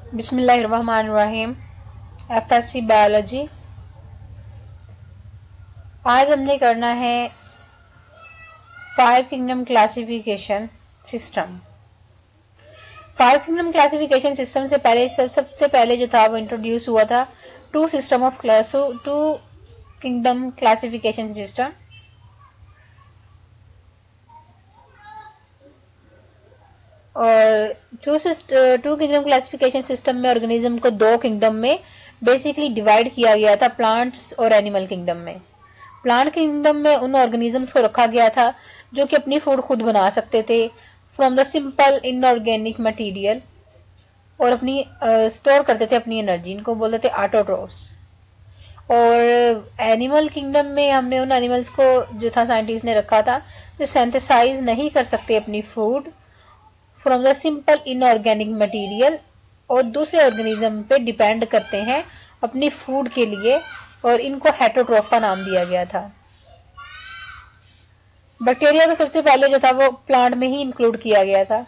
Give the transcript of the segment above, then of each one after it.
बिस्मिल्लाहिर्रहमानिर्रहीम। FSc biology. आज हमने करना है 5 kingdom classification system. 5 kingdom classification system से पहले सबसे पहले जो था वो इंट्रोड्यूस हुआ था टू किंगडम क्लासिफिकेशन सिस्टम। और टू किंगडम क्लासिफिकेशन सिस्टम में ऑर्गेनिज्म को दो किंगडम में बेसिकली डिवाइड किया गया था, प्लांट्स और एनिमल किंगडम में। प्लांट किंगडम में उन ऑर्गेनिजम्स को रखा गया था जो कि अपनी फूड खुद बना सकते थे from the simple inorganic material और अपनी स्टोर करते थे अपनी एनर्जी, इनको बोलते थे ऑटोट्रोफ्स। और एनिमल किंगडम में हमने उन एनिमल्स को जो था साइंटिस्ट ने रखा था जो सिंथेसाइज नहीं कर सकते अपनी food from the simple inorganic material और दूसरे ऑर्गेनिज्म पे डिपेंड करते हैं अपनी फूड के लिए, और इनको हेटरोट्रोफ का नाम दिया गया था। बैक्टीरिया को सबसे पहले जो था वो प्लांट में ही इंक्लूड किया गया था,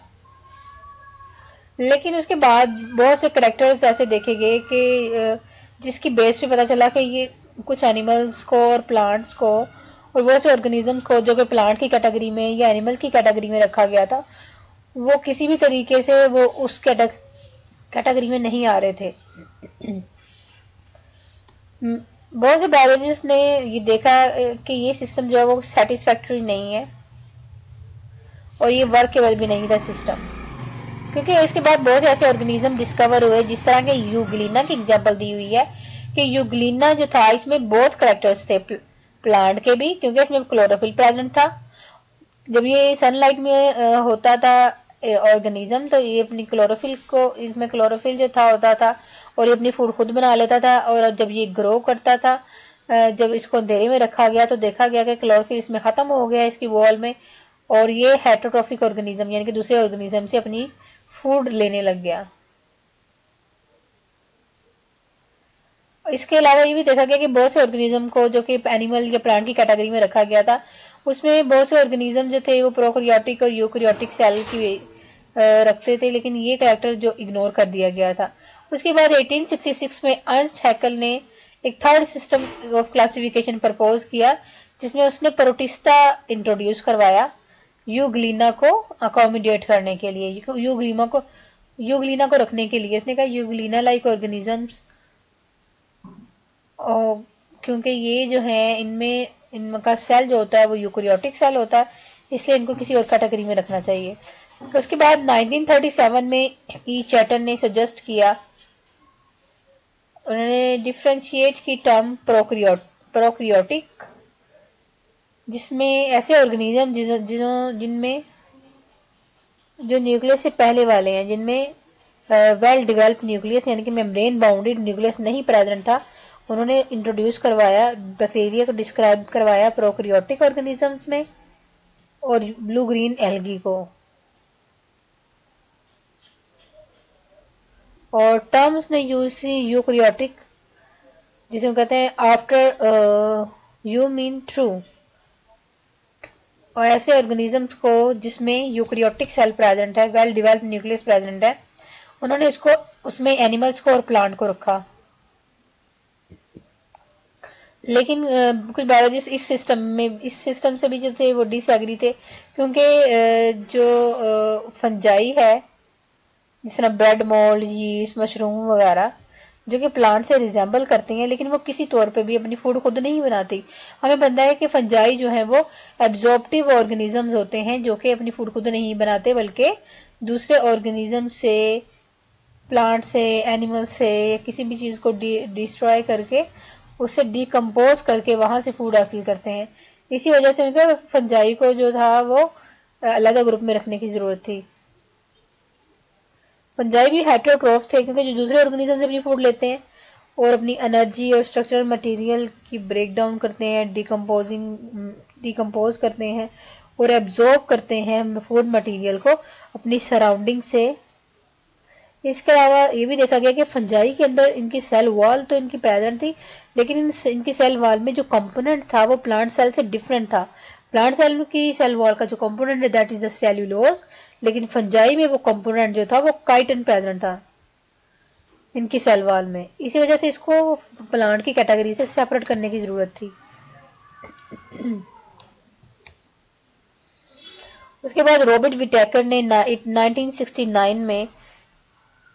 लेकिन उसके बाद बहुत से करेक्टर्स ऐसे देखे गए कि जिसकी बेस पे पता चला कि ये कुछ एनिमल्स को और प्लांट्स को और बहुत से ऑर्गेनिज्म को जो कि प्लांट की कैटेगरी में या एनिमल की कैटेगरी में रखा गया था वो किसी भी तरीके से वो उस कैटेगरी में नहीं आ रहे थे। बहुत से बायोलॉजिस्ट ने ये देखा कि ये सिस्टम जो है वो सेटिस्फैक्टरी नहीं है और ये वर्केबल भी नहीं था सिस्टम, क्योंकि इसके बाद बहुत से ऐसे ऑर्गेनिज्म डिस्कवर हुए जिस तरह के यूग्लिना की एग्जांपल दी हुई है कि यूग्लिना जो था इसमें बहुत करेक्टर्स थे प्लांट के भी, क्योंकि इसमें क्लोरोफिल प्रेजेंट था। जब ये सनलाइट में होता था ऑर्गेनिज्म तो ये अपनी क्लोरोफिल को, इसमें क्लोरोफिल जो था होता था और ये अपनी फूड खुद बना लेता था। और जब ये ग्रो करता था, जब इसको अंधेरे में रखा गया तो देखा गया कि क्लोरोफिल इसमें खत्म हो गया इसकी वॉल में, और ये हेटरोट्रोफिक ऑर्गेनिज्म यानी कि दूसरे ऑर्गेनिज्म से अपनी फूड लेने लग गया। इसके अलावा ये भी देखा गया कि बहुत से ऑर्गेनिज्म को जो कि एनिमल या प्लांट की कैटेगरी में रखा गया था उसमें बहुत से ऑर्गेनिज्म जो थे वो प्रोकैरियोटिक और यूकैरियोटिक सेल की रखते थे, लेकिन ये कैरेक्टर जो इग्नोर कर दिया गया था। उसके बाद 1866 में अर्नस्ट हैकेल ने एक third system of classification propose किया जिसमें उसने प्रोटिस्टा इंट्रोड्यूस करवाया यूग्लिना को अकोमोडेट करने के लिए, यूग्लिना को रखने के लिए। उसने कहा यूग्लिना लाइक ऑर्गेनिजम्स, क्योंकि ये जो है इनका सेल जो होता है वो यूकैरियोटिक सेल होता है, इसलिए इनको किसी और कैटेगरी में रखना चाहिए। तो उसके बाद 1937 में ई चैटन ने सजेस्ट किया, उन्होंने डिफ्रेंशिएट की टर्म प्रोकैरियोटिक, जिसमें ऐसे ऑर्गेनिज्म जिनमें जो न्यूक्लियस से पहले वाले हैं, जिनमें वेल डेवलप्ड न्यूक्लियस यानी कि मेम्ब्रेन बाउंडेड न्यूक्लियस नहीं प्रेजेंट था, उन्होंने इंट्रोड्यूस करवाया, बैक्टीरिया को डिस्क्राइब करवाया प्रोकैरियोटिक ऑर्गेनिजम्स में और ब्लू ग्रीन एल्गी को। और टर्म्स ने यूज की यूकैरियोटिक, जिसे कहते हैं आफ्टर यू मीन ट्रू, और ऐसे ऑर्गेनिजम्स को जिसमें यूकैरियोटिक सेल प्रेजेंट है, वेल डेवलप्ड न्यूक्लियस प्रेजेंट है, उन्होंने इसको उसमें एनिमल्स को और प्लांट को रखा। लेकिन कुछ बायोलॉजिस्ट इस सिस्टम से भी जो थे वो डिसएग्री थे, क्योंकि जो फंजाई है जिस तरह ब्रेड मोल्ड, यीस्ट, मशरूम वगैरह जो कि प्लांट से रिजेंबल करती हैं, लेकिन वो किसी तौर पे भी अपनी फूड खुद नहीं बनाती। हमें पता है कि फंजाई जो है वो एब्जॉर्प्टिव ऑर्गेनिजम्स होते हैं जो कि अपनी फूड खुद नहीं बनाते, बल्कि दूसरे ऑर्गेनिज्म से, प्लांट से, एनिमल से किसी भी चीज को डिस्ट्रॉय करके उसे डिकम्पोज करके वहां से फूड हासिल करते हैं। इसी वजह से उनका फंजाई को जो था वो अलग ग्रुप में रखने की जरूरत थी। फंजाई भी हेटरोट्रोफ थे क्योंकि जो दूसरे ऑर्गेनिज्म से अपनी फूड लेते हैं और अपनी एनर्जी और स्ट्रक्चरल मटेरियल की ब्रेक डाउन करते हैं, डिकम्पोज करते हैं और एब्जॉर्ब करते हैं फूड मटेरियल को अपनी सराउंडिंग से। इसके अलावा ये भी देखा गया कि फंजाई के अंदर इनकी सेल वॉल तो इनकी प्रेजेंट थी, लेकिन इनकी सेल वॉल में जो कंपोनेंट था वो प्लांट सेल से डिफरेंट था। प्लांट सेल की सेल वॉल का जो कंपोनेंट है दैट इज द सेल्यूलोज, लेकिन फंजाई में वो कंपोनेंट जो था वो काइटिन प्रेजेंट था। इनकी सेल वॉल में। इसी वजह से इसको प्लांट की कैटेगरी से सेपरेट करने की जरूरत थी। उसके बाद रॉबर्ट विटेकर ने 1969 में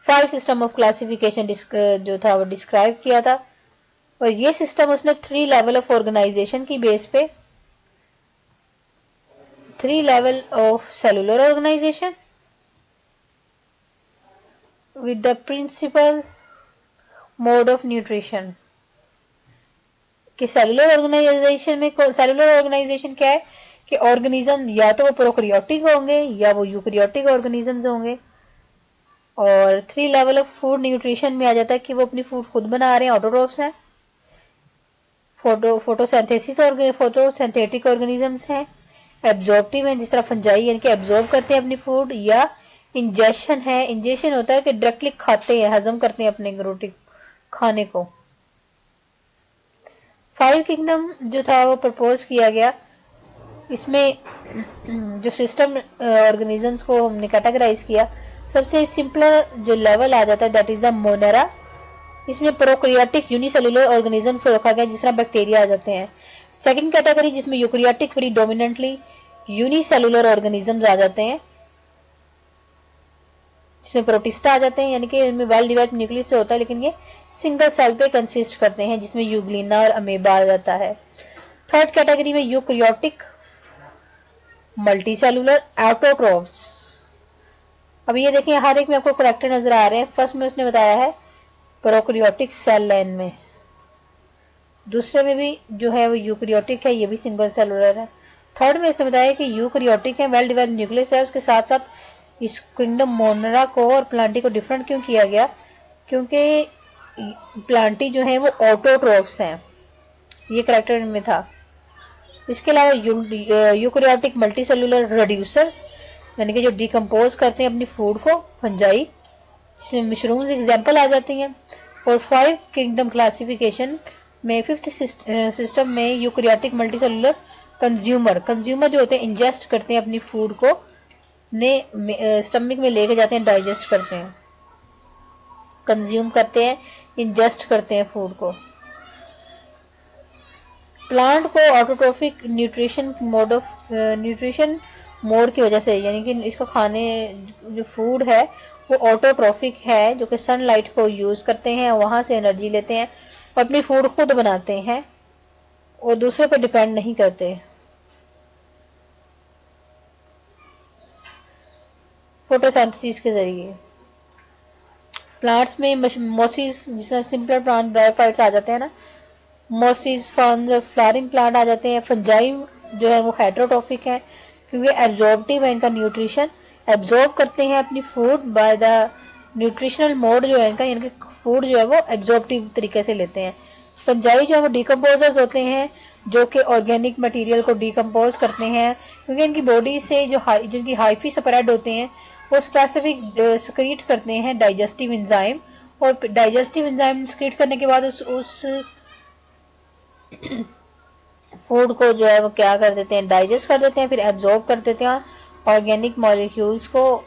5 सिस्टम ऑफ क्लासिफिकेशन जो था वो डिस्क्राइब किया था, और ये सिस्टम उसने 3 लेवल ऑफ ऑर्गेनाइजेशन की बेस पे, 3 level of cellular organisation with the principal mode of nutrition. कि सेलुलर ऑर्गेनाइजेशन क्या है कि ऑर्गेनिज्म या तो वो प्रोकैरियोटिक होंगे या वो यूकैरियोटिक ऑर्गेनिजम्स होंगे। और 3 लेवल ऑफ फूड न्यूट्रिशन में आ जाता है कि वो अपनी फूड खुद बना रहे हैं, ऑटोट्रोफ्स हैं, फोटोसिंथेटिक ऑर्गेनिजम्स हैं, एब्जॉर्प्टिव हैं जिस तरह फंजाई यानी कि एब्जॉर्ब करते हैं अपनी फूड, या इंजेशन है, इंजेशन होता है कि डायरेक्टली खाते हैं, हजम करते हैं अपने रोटी खाने को। 5 किंगडम जो था वो प्रपोज किया गया। इसमें जो सिस्टम ऑर्गेनिजम्स को हमने कैटेगराइज किया, सबसे सिंपलर जो लेवल आ जाता है दैट इज द मोनेरा। इसमें प्रोकैरियोटिक यूनिसेलुलर ऑर्गेनिजम्स को रखा गया जिस तरह बैक्टीरिया आ जाते हैं। सेकंड कैटेगरी जिसमें यूकैरियोटिक प्रीडोमिनेंटली यूनिसेलुलर ऑर्गेनिजम्स आ जाते हैं, जिसमें प्रोटिस्टा आ जाते हैं, यानी कि इनमें वेल डिवेल्प न्यूक्लियस होता है लेकिन ये सिंगल सेल पे कंसिस्ट करते हैं, जिसमें यूग्लिना और अमेबा आ जाता है। थर्ड कैटेगरी में यूकैरियोटिक मल्टीसेलुलर ऑटोट्रोफ्स। अब ये देखिए हर एक में आपको करेक्टर नजर आ रहे हैं। फर्स्ट में उसने बताया है प्रोकैरियोटिक सेल लाइन में, दूसरे में भी जो है वो यूकैरियोटिक है, ये भी सिंगल सेलुलर है। थर्ड में इसने बताया कि यूकैरियोटिक है, वेल डिवेल्प न्यूक्लियस है। उसके साथ साथ इस किंगडम मोनेरा को और प्लांटी को डिफरेंट क्यों किया गया, क्योंकि प्लांटी जो है वो ऑटोट्रोफ्स हैं, ये करेक्टर इनमें था। इसके अलावा यूकैरियोटिक मल्टीसेलुलर रिड्यूसर्स यानी कि जो डिकम्पोज करते हैं अपनी फूड को, फंजाई, जिसमें मशरूम्स एग्जाम्पल आ जाती हैं। और 5 किंगडम क्लासिफिकेशन में 5th सिस्टम में यूकैरियोटिक मल्टीसेलुलर कंज्यूमर जो होते हैं इंजेस्ट करते हैं अपनी फूड को, ने स्टमक में लेके जाते हैं, डाइजेस्ट करते हैं, कंज्यूम करते हैं, इंजेस्ट करते हैं फूड को। प्लांट को ऑटोट्रोफिक न्यूट्रिशन मोड की वजह से, यानी कि इसको खाने जो फूड है वो ऑटोट्रोफिक है, जो कि सनलाइट को यूज करते हैं, वहां से एनर्जी लेते हैं और अपनी फूड खुद बनाते हैं और दूसरे पर डिपेंड नहीं करते। फोटोसिंथेसिस के जरिए प्लांट्स में मोसिस, जिसमें सिंपलर प्लांट ब्रायोफाइट्स आ जाते हैं ना, मोसिस, फर्न्स और फ्लावरिंग प्लांट आ जाते हैं। फंजाई जो है वो हेटेरोट्रोफिक है क्योंकि एब्जॉर्प्टिव है, इनका न्यूट्रिशन एब्जॉर्ब करते हैं अपनी food by the nutritional mode जो है इनका, यानी कि फूड जो है वो एब्जॉर्प्टिव तरीके से लेते हैं। फंजाई जो है वो डिकम्पोजर्स होते हैं जो कि ऑर्गेनिक मटेरियल को डिकम्पोज करते हैं, क्योंकि इनकी बॉडी से जिनकी हाइफी स्प्रेड होते हैं वो स्पेसिफिक सक्रीट करते हैं डाइजेस्टिव एंजाइम, और डाइजेस्टिव एंजाइम सक्रीट करने के बाद उस फूड को जो है वो क्या कर देते हैं, डाइजेस्ट कर देते हैं, फिर एब्जॉर्ब कर देते हैं ऑर्गेनिक मॉलिक्यूल्स को।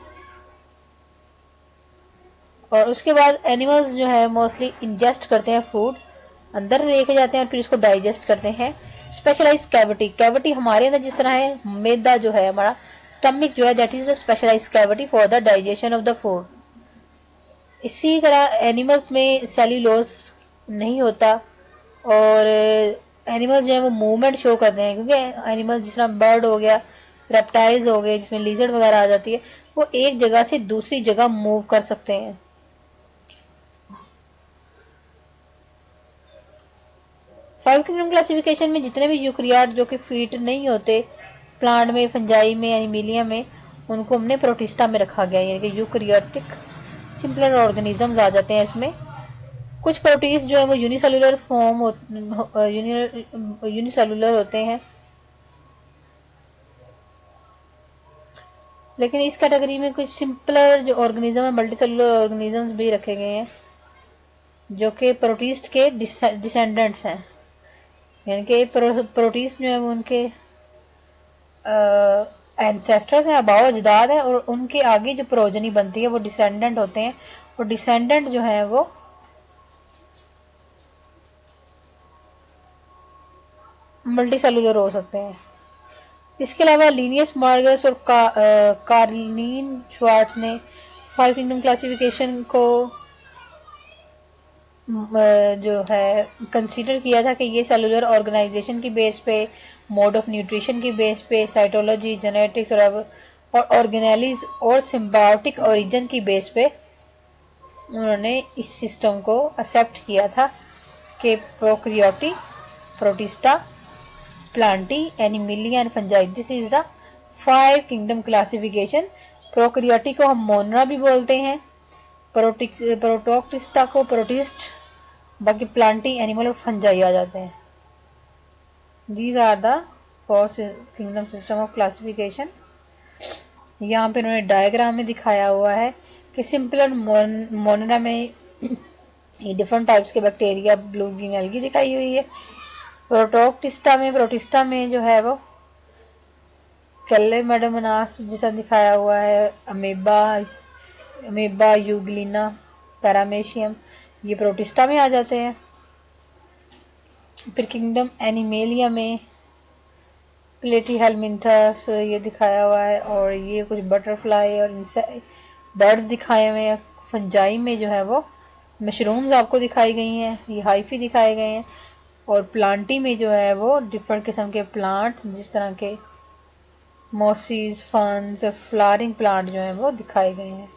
और उसके बाद एनिमल्स जो है मोस्टली इंजेस्ट करते हैं फूड, अंदर लेके जाते हैं और फिर इसको डाइजेस्ट करते हैं। स्पेशलाइज कैविटी हमारे अंदर जिस तरह है, मैदा जो है हमारा स्टमक जो है that is the specialise cavity for the digestion of the food. इसी तरह एनिमल्स में सेल्यूलोज नहीं होता और एनिमल्स जो है वो मूवमेंट शो करते हैं, क्योंकि एनिमल्स जिस तरह बर्ड हो गया, रेप्टाइल्स हो गए जिसमें लिजर्ड वगैरह आ जाती है, वो एक जगह से दूसरी जगह मूव कर सकते हैं। फाइव किंगडम क्लासिफिकेशन में जितने भी यूकैरियोट जो कि फीट नहीं होते प्लांट में, फंजाई में, एनिमिलिया में, उनको हमने प्रोटिस्टा में रखा गया, यानी कि यूकैरियोटिक सिंपलर ऑर्गेनिजम्स आ जाते हैं इसमें। कुछ प्रोटीज जो है वो यूनिसेलुलर यूनिसेलुलर होते हैं, लेकिन इस कैटेगरी में कुछ सिंपलर जो ऑर्गेनिज्म है, मल्टीसेलुलर ऑर्गेनिजम्स भी रखे गए हैं जो कि प्रोटिस्ट के डिसेंडेंट्स हैं, यानी कि प्रोटिस्ट जो है वो उनके एंसेस्टर्स हैं, आबाओ अजदाद है, और उनके आगे जो प्रोजनी बनती है वो डिसेंडेंट होते हैं, और डिसेंडेंट जो है वो मल्टी सेलुलर हो सकते हैं। इसके अलावा लिनियस मार्गस और कार्लिन श्वार्ट्ज ने 5 किंगडम क्लासिफिकेशन को जो है कंसीडर किया था कि ये सेलुलर ऑर्गेनाइजेशन की बेस पे, मोड ऑफ न्यूट्रिशन की बेस पे, साइटोलॉजी, जेनेटिक्स और ऑर्गेनेलिज और सिम्बायोटिक ओरिजिन की बेस पे उन्होंने इस सिस्टम को एक्सेप्ट किया था कि Prokaryotae, Protista, Plantae, Animalia and Fungi, this is the 5 kingdom classification. Prokaryotae को हम मोनरा भी बोलते हैं, प्रोटोक्टिस्टा को प्रोटिस्ट, बाकी प्लांटी, एनिमल और फंजाई आ जाते हैं। These are the 4 kingdom system of classification. यहाँ पे उन्होंने डायग्राम में दिखाया हुआ है कि सिंपल मोनरा में ये डिफरेंट टाइप्स के बैक्टीरिया, ब्लू ग्रीन एल्गी दिखाई हुई है। प्रोटिस्टा में जो है वो कैलेमेडोमोनास जैसा दिखाया हुआ है, अमेबा, यूग्लिना, पैरामेशियम, ये प्रोटिस्टा में आ जाते हैं। फिर किंगडम एनिमेलिया में प्लेटीहेलमिन्थस ये दिखाया हुआ है, और ये कुछ बटरफ्लाई और बर्ड्स दिखाए हुए हैं। फंजाई में जो है वो मशरूम्स आपको दिखाई गई हैं, ये हाइफी दिखाए गए हैं। और प्लांटी में जो है वो डिफरेंट किस्म के प्लांट्स, जिस तरह के मॉसीज, फर्न्स और फ्लावरिंग प्लांट जो है वो दिखाए गए हैं।